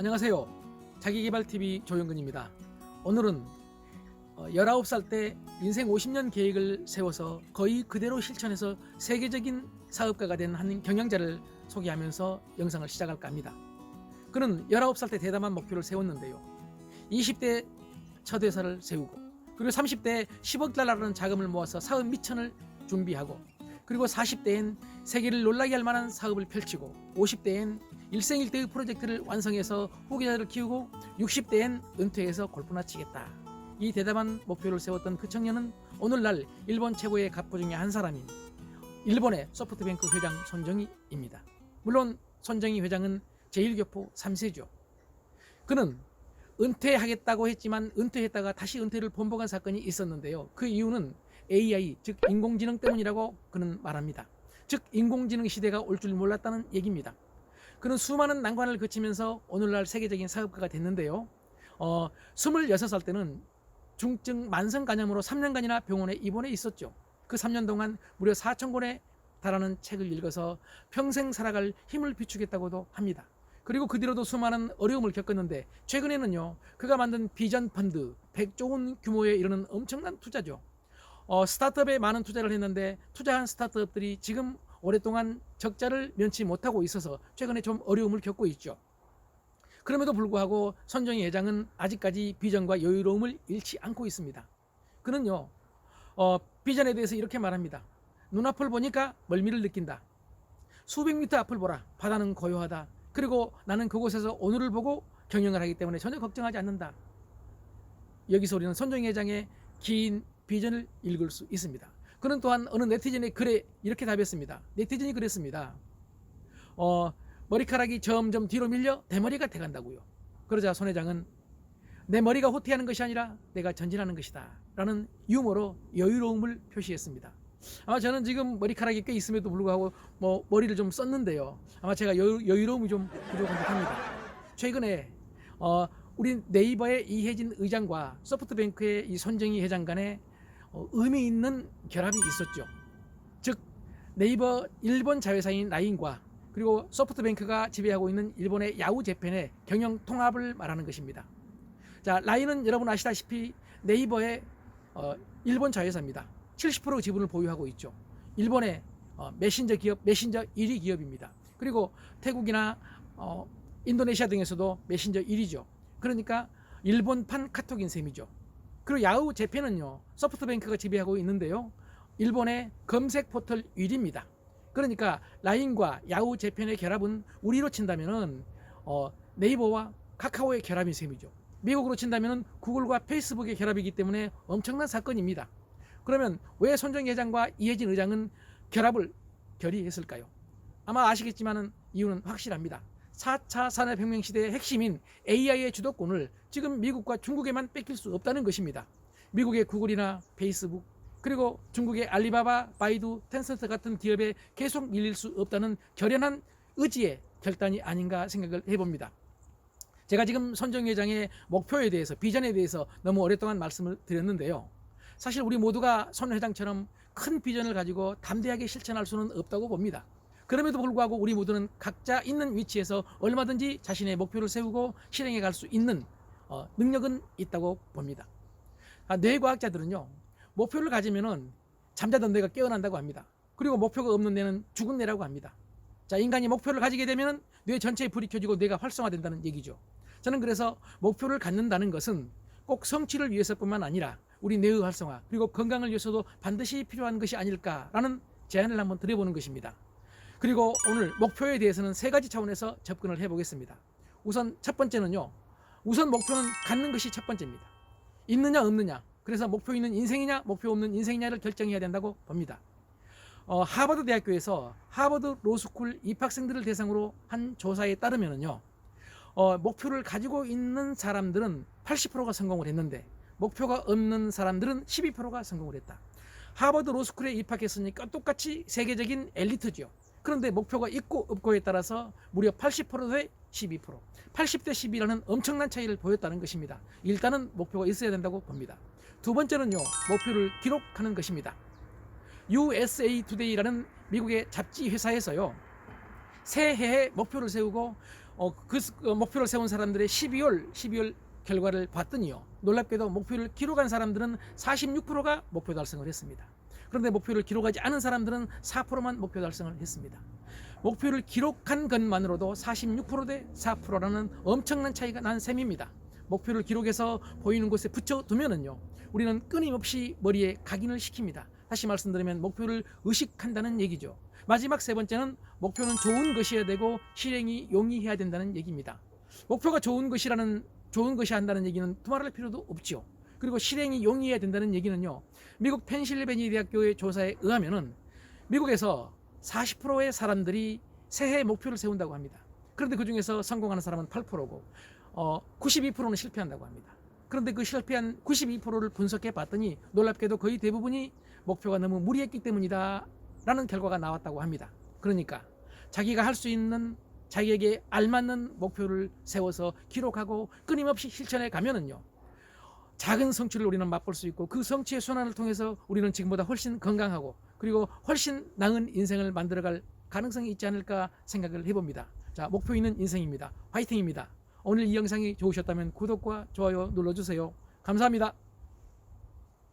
안녕하세요. 자기계발TV 조영근입니다. 오늘은 19살 때 인생 50년 계획을 세워서 거의 그대로 실천해서 세계적인 사업가가 된 한 경영자를 소개하면서 영상을 시작할까 합니다. 그는 19살 때 대담한 목표를 세웠는데요. 20대 첫 회사를 세우고, 그리고 30대에 10억 달러라는 자금을 모아서 사업 미천을 준비하고, 그리고 40대엔 세계를 놀라게 할 만한 사업을 펼치고, 50대엔 일생일대의 프로젝트를 완성해서 후계자를 키우고, 60대엔 은퇴해서 골프나 치겠다. 이 대담한 목표를 세웠던 그 청년은 오늘날 일본 최고의 갑부 중에 한 사람인 일본의 소프트뱅크 회장 손정희입니다. 물론 손정희 회장은 제1교포 3세죠. 그는 은퇴하겠다고 했지만 은퇴했다가 다시 은퇴를 번복한 사건이 있었는데요. 그 이유는 AI, 즉 인공지능 때문이라고 그는 말합니다. 즉 인공지능 시대가 올 줄 몰랐다는 얘기입니다. 그는 수많은 난관을 거치면서 오늘날 세계적인 사업가가 됐는데요. 26살 때는 중증 만성 간염으로 3년간이나 병원에 입원해 있었죠. 그 3년 동안 무려 4,000권에 달하는 책을 읽어서 평생 살아갈 힘을 비추겠다고도 합니다. 그리고 그 뒤로도 수많은 어려움을 겪었는데 최근에는요, 그가 만든 비전 펀드 100조 원 규모에 이르는 엄청난 투자죠. 스타트업에 많은 투자를 했는데 투자한 스타트업들이 지금 오랫동안 적자를 면치 못하고 있어서 최근에 좀 어려움을 겪고 있죠. 그럼에도 불구하고 손정희 회장은 아직까지 비전과 여유로움을 잃지 않고 있습니다. 그는요, 비전에 대해서 이렇게 말합니다. 눈앞을 보니까 멀미를 느낀다. 수백 미터 앞을 보라. 바다는 고요하다. 그리고 나는 그곳에서 오늘을 보고 경영을 하기 때문에 전혀 걱정하지 않는다. 여기서 우리는 손정희 회장의 긴 비전을 읽을 수 있습니다. 그는 또한 어느 네티즌의 글에 이렇게 답했습니다. 네티즌이 그랬습니다. 머리카락이 점점 뒤로 밀려 대머리가 돼간다고요. 그러자 손 회장은 내 머리가 후퇴하는 것이 아니라 내가 전진하는 것이다 라는 유머로 여유로움을 표시했습니다. 아마 저는 지금 머리카락이 꽤 있음에도 불구하고 머리를 좀 썼는데요. 아마 제가 여유로움이 좀 부족한 듯합니다. 최근에 우리 네이버의 이혜진 의장과 소프트뱅크의 이 손정희 회장 간에 의미 있는 결합이 있었죠. 즉 네이버 일본 자회사인 라인과 그리고 소프트뱅크가 지배하고 있는 일본의 야후 재팬의 경영 통합을 말하는 것입니다. 자, 라인은 여러분 아시다시피 네이버의 일본 자회사입니다. 70% 지분을 보유하고 있죠. 일본의 메신저 기업, 메신저 1위 기업입니다. 그리고 태국이나 인도네시아 등에서도 메신저 1위죠. 그러니까 일본판 카톡인 셈이죠. 그리고 야후 재팬은요, 소프트뱅크가 지배하고 있는데요, 일본의 검색 포털 1위입니다. 그러니까 라인과 야후 재팬의 결합은 우리로 친다면은 네이버와 카카오의 결합인 셈이죠. 미국으로 친다면은 구글과 페이스북의 결합이기 때문에 엄청난 사건입니다. 그러면 왜 손정희 회장과 이혜진 의장은 결합을 결의했을까요? 아마 아시겠지만은 이유는 확실합니다. 4차 산업혁명 시대의 핵심인 AI의 주도권을 지금 미국과 중국에만 뺏길 수 없다는 것입니다. 미국의 구글이나 페이스북, 그리고 중국의 알리바바, 바이두, 텐센트 같은 기업에 계속 밀릴 수 없다는 결연한 의지의 결단이 아닌가 생각을 해봅니다. 제가 지금 손정희 회장의 목표에 대해서, 비전에 대해서 너무 오랫동안 말씀을 드렸는데요. 사실 우리 모두가 손 회장처럼 큰 비전을 가지고 담대하게 실천할 수는 없다고 봅니다. 그럼에도 불구하고 우리 모두는 각자 있는 위치에서 얼마든지 자신의 목표를 세우고 실행해 갈 수 있는 능력은 있다고 봅니다. 뇌과학자들은요, 목표를 가지면은 잠자던 뇌가 깨어난다고 합니다. 그리고 목표가 없는 뇌는 죽은 뇌라고 합니다. 자, 인간이 목표를 가지게 되면은 뇌 전체에 불이 켜지고 뇌가 활성화된다는 얘기죠. 저는 그래서 목표를 갖는다는 것은 꼭 성취를 위해서뿐만 아니라 우리 뇌의 활성화, 그리고 건강을 위해서도 반드시 필요한 것이 아닐까라는 제안을 한번 드려보는 것입니다. 그리고 오늘 목표에 대해서는 3가지 차원에서 접근을 해보겠습니다. 우선 첫 번째는요, 우선 목표는 갖는 것이 첫 번째입니다. 있느냐 없느냐, 그래서 목표 있는 인생이냐 목표 없는 인생이냐를 결정해야 된다고 봅니다. 하버드 대학교에서 하버드 로스쿨 입학생들을 대상으로 한 조사에 따르면요, 목표를 가지고 있는 사람들은 80%가 성공을 했는데 목표가 없는 사람들은 12%가 성공을 했다. 하버드 로스쿨에 입학했으니까 똑같이 세계적인 엘리트죠. 그런데 목표가 있고 없고에 따라서 무려 80%대 12%, 80대 12라는 엄청난 차이를 보였다는 것입니다. 일단은 목표가 있어야 된다고 봅니다. 두 번째는요, 목표를 기록하는 것입니다. USA Today라는 미국의 잡지 회사에서요, 새해에 목표를 세우고 목표를 세운 사람들의 12월 결과를 봤더니요, 놀랍게도 목표를 기록한 사람들은 46%가 목표 달성을 했습니다. 그런데 목표를 기록하지 않은 사람들은 4%만 목표 달성을 했습니다. 목표를 기록한 것만으로도 46%대 4%라는 엄청난 차이가 난 셈입니다. 목표를 기록해서 보이는 곳에 붙여두면은요, 우리는 끊임없이 머리에 각인을 시킵니다. 다시 말씀드리면 목표를 의식한다는 얘기죠. 마지막 세 번째는 목표는 좋은 것이어야 되고 실행이 용이해야 된다는 얘기입니다. 목표가 좋은 것이 한다는 얘기는 두말할 필요도 없죠. 그리고 실행이 용이해야 된다는 얘기는요, 미국 펜실베니아 대학교의 조사에 의하면은 미국에서 40%의 사람들이 새해 목표를 세운다고 합니다. 그런데 그 중에서 성공하는 사람은 8%고 92%는 실패한다고 합니다. 그런데 그 실패한 92%를 분석해 봤더니 놀랍게도 거의 대부분이 목표가 너무 무리했기 때문이다 라는 결과가 나왔다고 합니다. 그러니까 자기가 할 수 있는, 자기에게 알맞는 목표를 세워서 기록하고 끊임없이 실천해 가면은요, 작은 성취를 우리는 맛볼 수 있고 그 성취의 순환을 통해서 우리는 지금보다 훨씬 건강하고 그리고 훨씬 나은 인생을 만들어갈 가능성이 있지 않을까 생각을 해봅니다. 자, 목표 있는 인생입니다. 화이팅입니다. 오늘 이 영상이 좋으셨다면 구독과 좋아요 눌러주세요. 감사합니다.